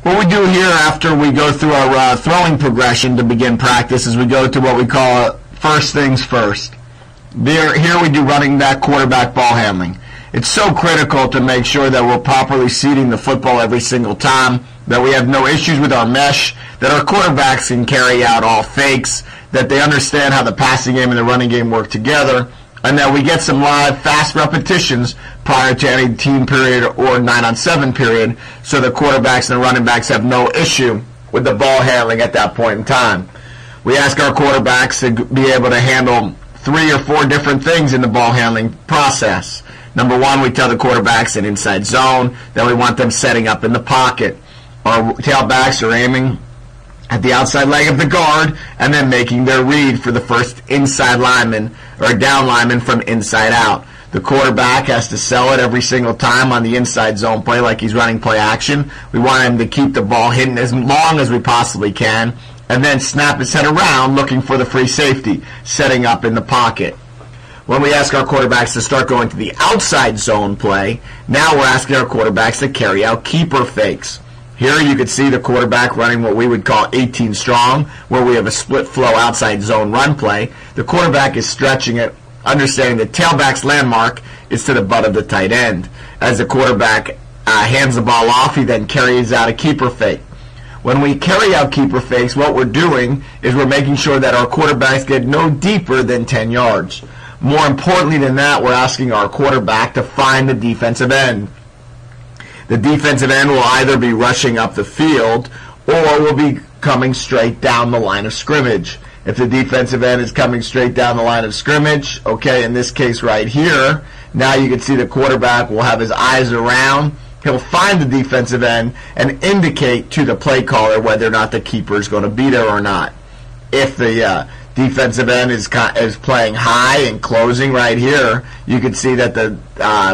What we do here after we go through our throwing progression to begin practice is we go to what we call first things first. Here we do running back, quarterback, ball handling. It's so critical to make sure that we're properly seating the football every single time, that we have no issues with our mesh, that our quarterbacks can carry out all fakes, that they understand how the passing game and the running game work together, and that we get some live, fast repetitions prior to any team period or 9-on-7 period, so the quarterbacks and the running backs have no issue with the ball handling at that point in time. We ask our quarterbacks to be able to handle 3 or 4 different things in the ball handling process. Number one, we tell the quarterbacks an inside zone, that we want them setting up in the pocket. Our tailbacks are aiming at the outside leg of the guard and then making their read for the first inside lineman or down lineman from inside out. The quarterback has to sell it every single time on the inside zone play like he's running play action. We want him to keep the ball hidden as long as we possibly can and then snap his head around looking for the free safety, setting up in the pocket. When we ask our quarterbacks to start going to the outside zone play, now we're asking our quarterbacks to carry out keeper fakes. Here you can see the quarterback running what we would call 18 strong, where we have a split flow outside zone run play. The quarterback is stretching it, understanding the tailback's landmark is to the butt of the tight end. As the quarterback hands the ball off, he then carries out a keeper fake. When we carry out keeper fakes, what we're doing is we're making sure that our quarterbacks get no deeper than 10 yards. More importantly than that, we're asking our quarterback to find the defensive end. The defensive end will either be rushing up the field or will be coming straight down the line of scrimmage. If the defensive end is coming straight down the line of scrimmage, okay, in this case right here, now you can see the quarterback will have his eyes around. He'll find the defensive end and indicate to the play caller whether or not the keeper is going to be there or not. If the defensive end is playing high and closing right here, you can see that the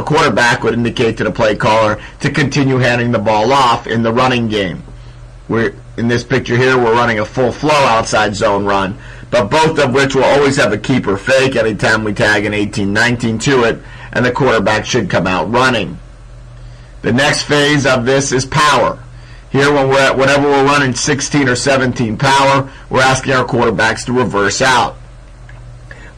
quarterback would indicate to the play caller to continue handing the ball off in the running game. In this picture here, we're running a full flow outside zone run, but both of which will always have a keeper fake anytime we tag an 18-19 to it, and the quarterback should come out running. The next phase of this is power. Here, whenever we're running 16 or 17 power, we're asking our quarterbacks to reverse out.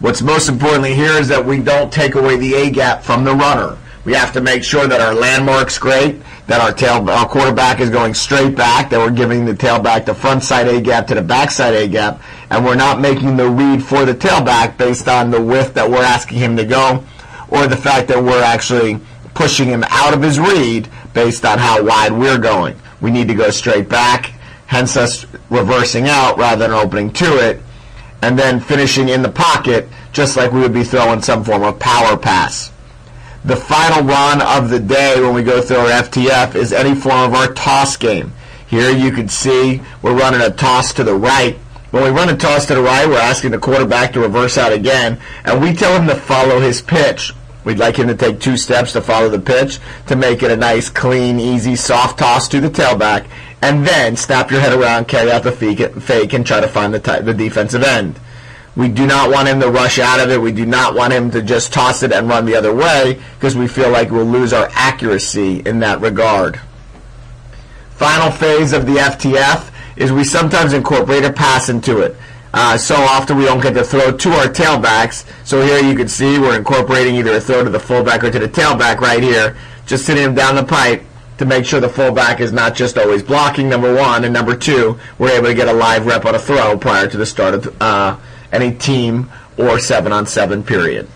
What's most importantly here is that we don't take away the A-gap from the runner. We have to make sure that our landmark's great, that our quarterback is going straight back, that we're giving the tailback the front side A-gap to the back side A-gap, and we're not making the read for the tailback based on the width that we're asking him to go, or the fact that we're actually pushing him out of his read based on how wide we're going. We need to go straight back, hence us reversing out rather than opening to it, and then finishing in the pocket just like we would be throwing some form of power pass. The final run of the day when we go through our FTF is any form of our toss game. Here you can see we're running a toss to the right. When we run a toss to the right, we're asking the quarterback to reverse out again, and we tell him to follow his pitch. We'd like him to take 2 steps to follow the pitch to make it a nice, clean, easy, soft toss to the tailback, and then snap your head around, carry out the fake, and try to find the defensive end. We do not want him to rush out of it. We do not want him to just toss it and run the other way because we feel like we'll lose our accuracy in that regard. Final phase of the FTF is we sometimes incorporate a pass into it. So often we don't get to throw to our tailbacks. So here you can see we're incorporating either a throw to the fullback or to the tailback right here, just sitting him down the pipe to make sure the fullback is not just always blocking, number one, and number two, we're able to get a live rep on a throw prior to the start of any team or 7-on-7 period.